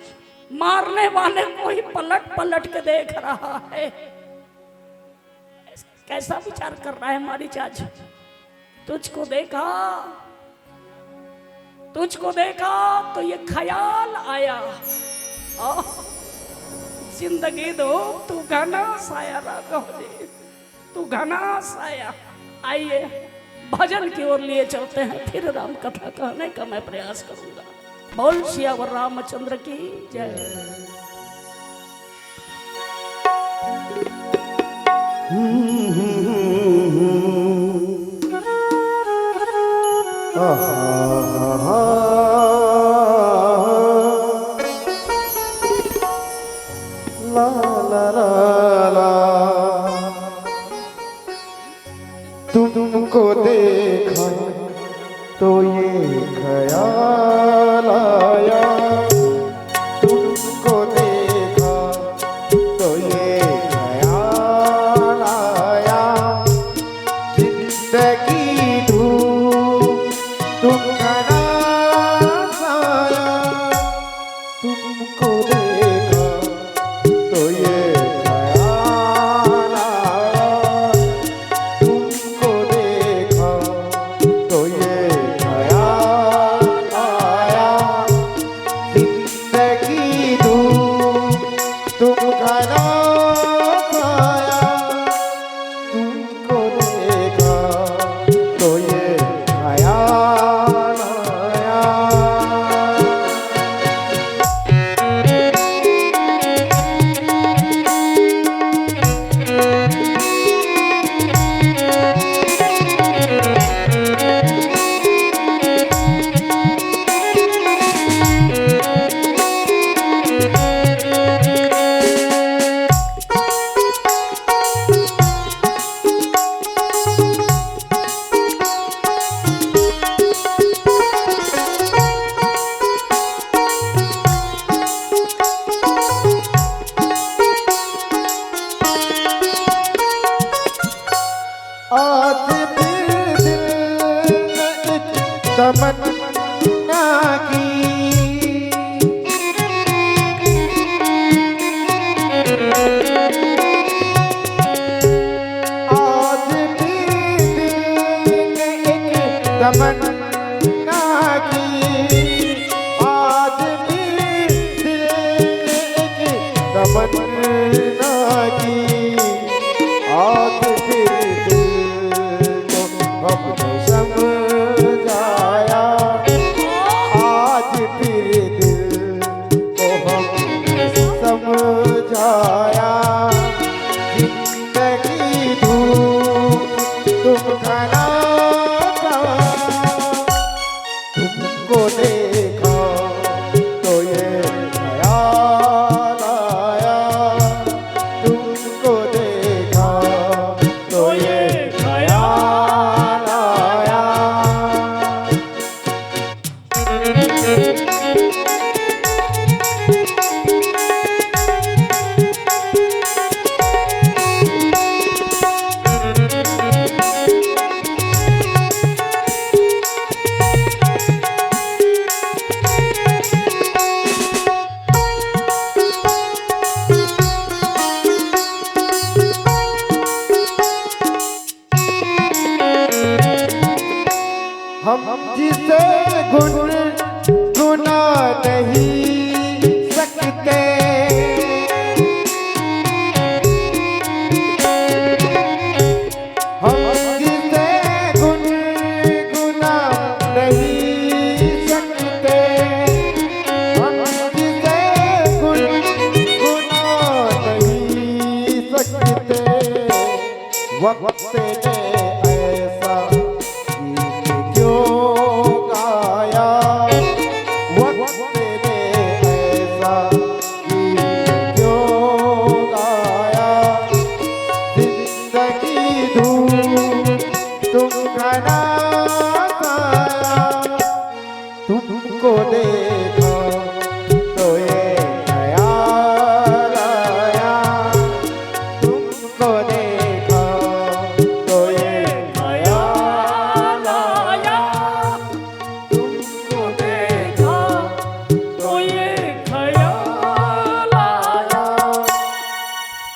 मारने वाले को ही पलट पलट के देख रहा है। कैसा विचार कर रहा है मारीच आज। तुझको देखा तो ये ख्याल आया, जिंदगी दो तू घना साया राघव जी, तू घना साया। आइए भजन की ओर लिए चलते हैं, फिर राम कथा कहने का मैं प्रयास करूंगा। बोल सियावर रामचंद्र की जय। ला ला ला ला। तुमको देखा तो ये ख्याल आया, तुमको देखा तो ये ख्याल आया। जिंदगी दूँ तुम तुमको देखा तो ये ख्याल आया, तुमको देखा तो ये ख्याल आया। हम जिसे गुना नहीं सकते, हम जिसे गुना नहीं सकते, हम जिसे गुना नहीं सकते, वक्त ने ऐसा गाया, वक्त ने ऐसा क्यों गाया, जिंदगी धूप तुम घना गाया, तुमको देखा तो ये ख्याल आया, तुमको देखा तो ये ख्याल आया, तुमको देखा तो ये ख्याल आया।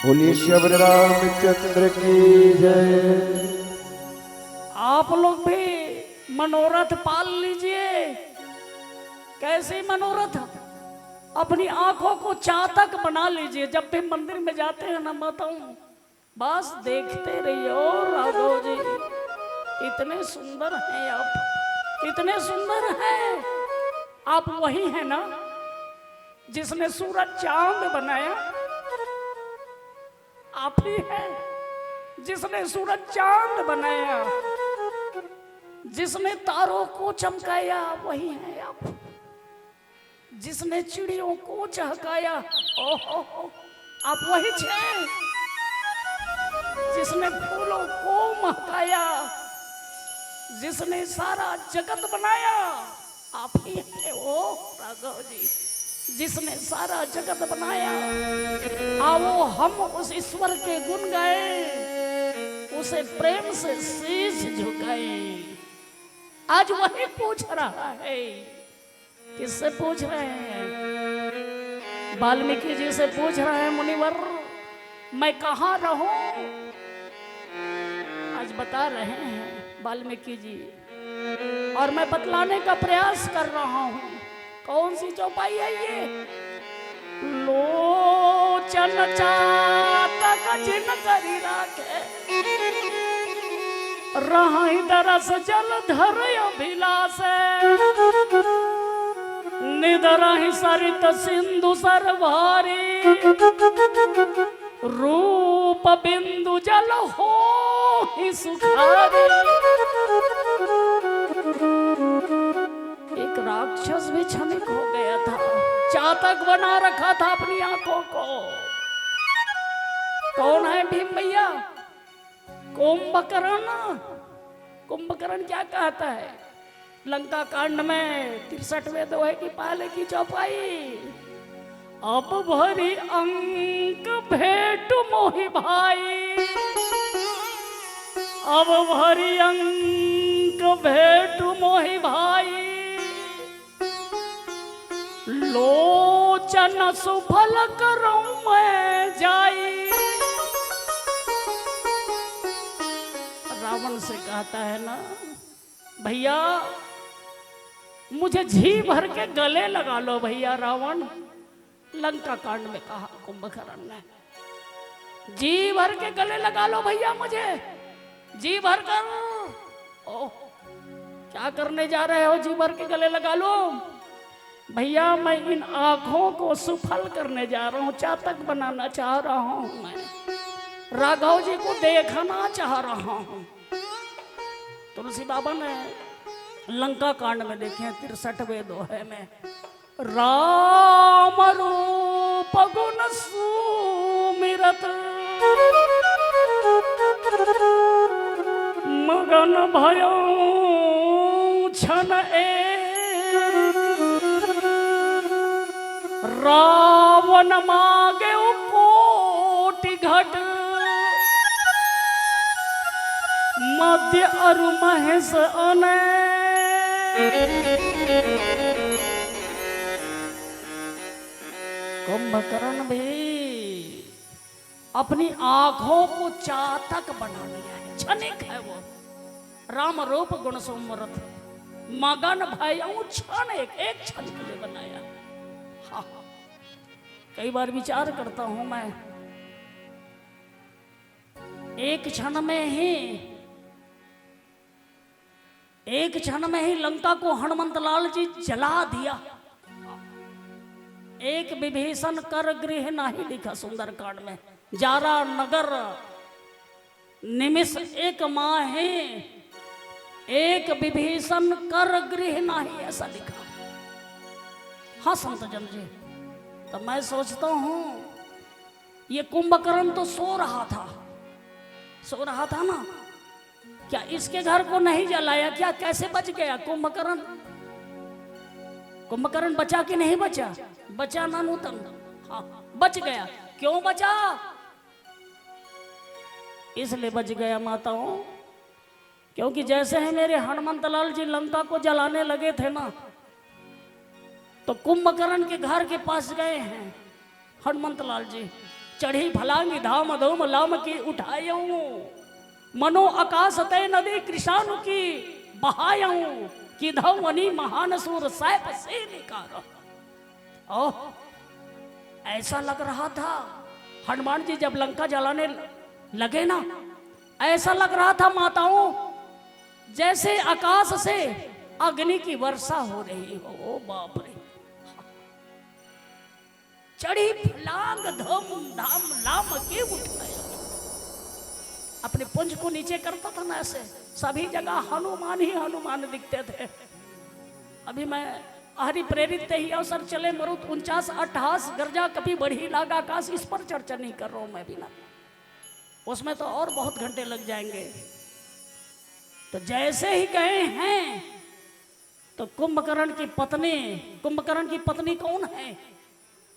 बोलिए श्री रामचंद्र की जय। आप लोग भी मनोरथ पाल लीजिए। कैसे मनोरथ? अपनी आंखों को चातक बना लीजिए। जब भी मंदिर में जाते हैं ना बताऊं, बस देखते रहिए। ओ राघव जी इतने सुंदर हैं आप, इतने सुंदर हैं आप। वही है ना जिसने सूरज चांद बनाया? आप ही हैं जिसने सूरज चांद बनाया, जिसने तारों को चमकाया। वही है आप जिसने चिड़ियों को चहकाया। ओहो आप वही हैं जिसने फूलों को महकाया, जिसने सारा जगत बनाया। आप ही हैं वो राघव जी जिसने सारा जगत बनाया। आओ हम उस ईश्वर के गुण गाए, उसे प्रेम से शीश झुकाए। आज वही पूछ रहा है। किससे पूछ रहे हैं? वाल्मीकि जी से पूछ रहे हैं, मुनिवर मैं कहाँ रहूं? आज बता रहे हैं वाल्मीकि जी, और मैं बतलाने का प्रयास कर रहा हूं। कौन सी चौपाई है ये? लोचन चातक जिन करी राखे, रहाई दरस जल धर अभिलाष, निदरहि सरित सिंधु सरभारी, रूप बिंदु जल हो ही सुखारी। एक राक्षस भी क्षणिक हो गया था, चातक बना रखा था अपनी आंखों को। कौन है भीम भैया? कुंभकर्ण। कुंभकर्ण क्या कहता है लंका कांड में 63वें दोहे की पहले की चौपाई? अब भरी अंक भेंट मोहि भाई, अब भरी अंक भेंट मोहि भाई, लोचन सुफल करऊं मैं जाई। रावण से कहता है ना, भैया मुझे जी भर के गले लगा लो भैया। रावण लंका कांड में कहा कुंभकर्ण ने, जी भर के गले लगा लो भैया मुझे, जी भर कर। ओह क्या करने जा रहे हो? जी भर के गले लगा लो भैया। मैं इन आंखों को सुफल करने जा रहा हूं, चातक बनाना चाह रहा हूं। मैं राघव जी को देखना चाह रहा हूं। तुलसी बाबा ने लंका कांड में देखें 63वें दोहे में, राम रूप गुण सुमिरत मगन भयो छन रावण मागे कोटि घट मध्य अरु महेश अने कुंभकर्ण भी अपनी आंखों को चातक बना लिया है, क्षणिक है वो। राम रूप गुण सुमरत मगन भयऊ क्षण, एक क्षण के लिए बनाया। हाँ, कई बार विचार करता हूं मैं, एक क्षण में ही लंका को हनुमंत लाल जी जला दिया। एक विभीषण कर गृह नाही लिखा सुंदरकांड में, जारा नगर निमिष एक माहे एक विभीषण कर गृह नाही, ऐसा लिखा। हाँ संत जन जी, तो मैं सोचता हूं ये कुंभकर्ण तो सो रहा था ना, क्या इसके घर को नहीं जलाया क्या? कैसे बच गया कुंभकर्ण? कुंभकर्ण बचा कि नहीं बचा? बचा ना नूतन, हाँ बच गया। क्यों बचा? इसलिए बच गया माताओं, क्योंकि जैसे ही मेरे हनुमंत लाल जी लंका को जलाने लगे थे ना, तो कुंभकर्ण के घर के पास गए हैं हनुमंत लाल जी। चढ़ी भलांगी धाम धूम लाम की उठायऊं, मनो आकाश तय नदी कृषाणु की बहायऊं, कि धवनी महान सूर सैप से निकारो। ओह, ऐसा लग रहा था हनुमान जी जब लंका जलाने लगे ना, ऐसा लग रहा था माताओं जैसे आकाश से अग्नि की वर्षा हो रही हो। ओ बाप रे, चढ़ी फलांग धूम धाम लाम के उठाया, अपने पुंज को नीचे करता था ना, ऐसे सभी जगह हनुमान ही हनुमान दिखते थे। अभी मैं हरि प्रेरित ते ही अवसर चले मरुत 49 अट्ठास गर्जा कभी बढ़ी लागा आकाश, इस पर चर्चा नहीं कर रहा हूं मैं भी ना, उसमें तो और बहुत घंटे लग जाएंगे। तो जैसे ही गए हैं तो कुंभकर्ण की पत्नी कौन है?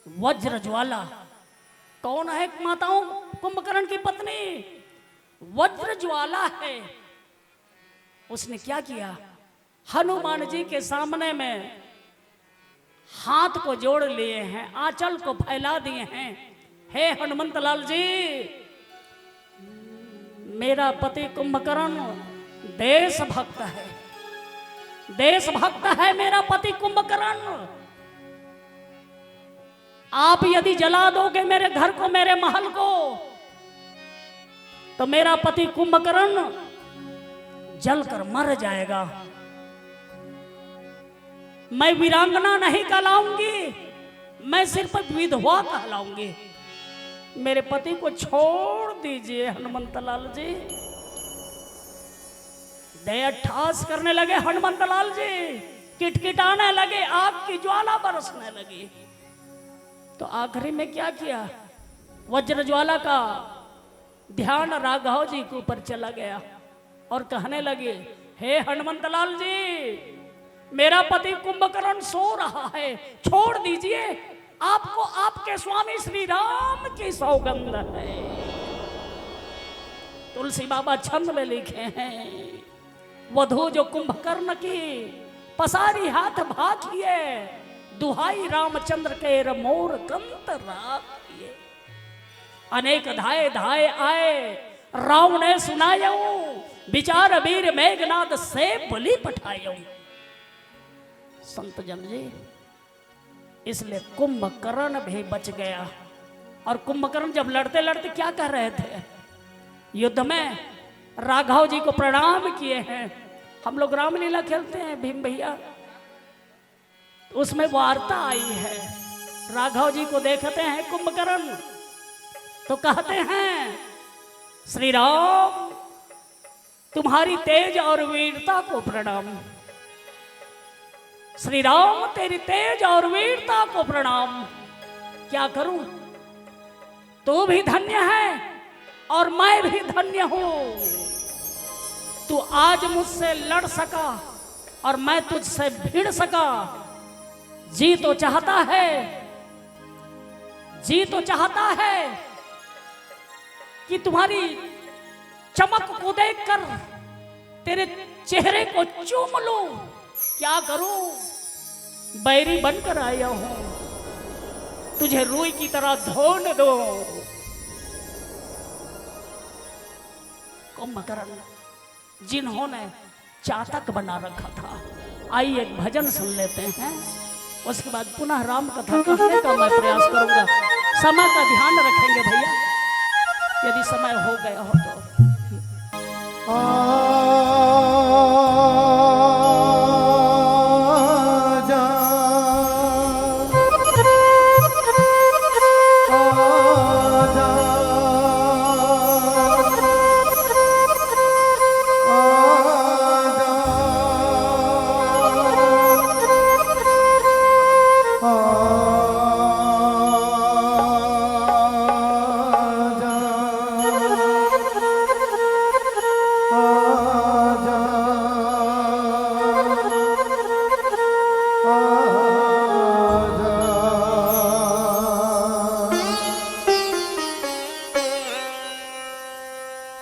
वज्रज्वाला। कौन है माताओं कुंभकर्ण की पत्नी? वज्रज्वाला है। उसने क्या किया? हनुमान जी के सामने में हाथ को जोड़ लिए हैं, आंचल को फैला दिए हैं। हे हनुमंत लाल जी, मेरा पति कुंभकर्ण देशभक्त है, देशभक्त है मेरा पति कुंभकर्ण। आप यदि जला दोगे मेरे घर को, मेरे महल को, तो मेरा पति कुंभकर्ण जलकर मर जाएगा। मैं वीरांगना नहीं कहलाऊंगी, मैं सिर्फ विधवा कहलाऊंगी। मेरे पति को छोड़ दीजिए हनुमंत लाल जी। दया ठास करने लगे हनुमंत लाल जी, किटकिटाने लगे, आग की ज्वाला बरसने लगी। तो आखिरी में क्या किया? वज्र ज्वाला का ध्यान राघव जी के ऊपर चला गया और कहने लगे, हे हनुमंत लाल जी, मेरा पति कुंभकर्ण सो रहा है, छोड़ दीजिए, आपको आपके स्वामी श्री राम की सौगंध है। तुलसी बाबा छंद में लिखे हैं, वधु जो कुंभकर्ण की पसारी हाथ भाखिए, दुहाई रामचंद्र के मोर कंत राखिए। अनेक धाए धाए आए राव ने सुनायऊ, विचार वीर मेघनाद से बलि पठायऊ। संत जन जी, इसलिए कुंभकर्ण भी बच गया। और कुंभकर्ण जब लड़ते लड़ते क्या कर रहे थे? युद्ध में राघव जी को प्रणाम किए हैं। हम लोग रामलीला खेलते हैं भीम भैया, उसमें वार्ता आई है। राघव जी को देखते हैं कुंभकर्ण तो कहते हैं, श्री राम तुम्हारी तेज और वीरता को प्रणाम। श्री राम तेरी तेज और वीरता को प्रणाम। क्या करूं, तू भी धन्य है और मैं भी धन्य हूं। तू आज मुझसे लड़ सका और मैं तुझसे भिड़ सका। जी तो चाहता है, जी तो चाहता है कि तुम्हारी चमक को देखकर तेरे चेहरे को चूम लूं। क्या करूं, बैरी बनकर आया हूं, तुझे रुई की तरह धोने दो। कुंभकर्ण जिन्होंने चातक बना रखा था, आइए एक भजन सुन लेते हैं, उसके बाद पुनः राम कथा कहने का मैं प्रयास करूंगा। समय का ध्यान रखेंगे भैया, यदि समय हो गया हो तो।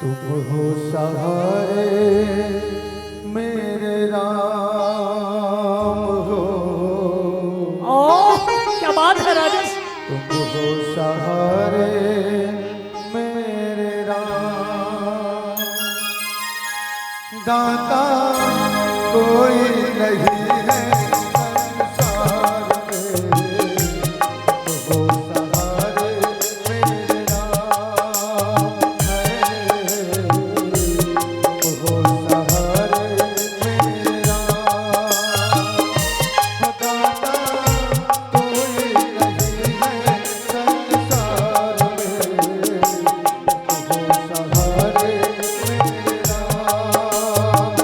तुम हो सहारे मेरे राम हो। क्या बात है राजेश। तुम हो सहारे मेरे राम, दाता कोई नहीं है संसार में। तुम हो सहारे मेरे राम है, तुम हो सहारे मेरे राम, दाता कोई नहीं है संसार में। तुम हो सहारे मेरे राम है,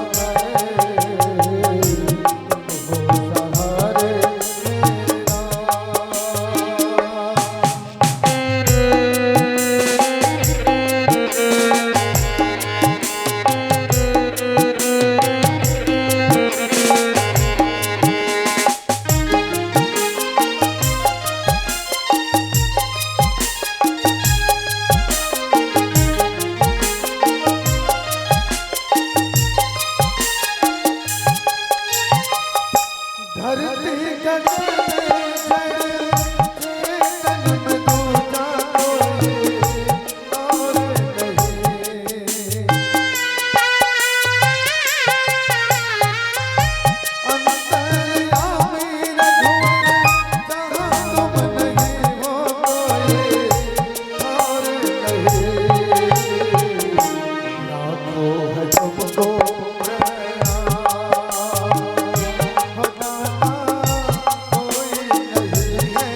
तुम हो सहारे मेरे राम। धरती गगन चेतन में दूजा कोई और नहीं। अंतर्यामी रघुवर जहाँ तुम नहीं हो कोई और नहीं। लाखों है तुमको प्रणाम, हो दाता कोई नहीं है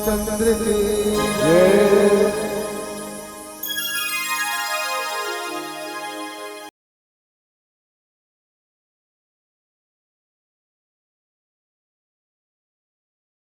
रामचंद्र की जय।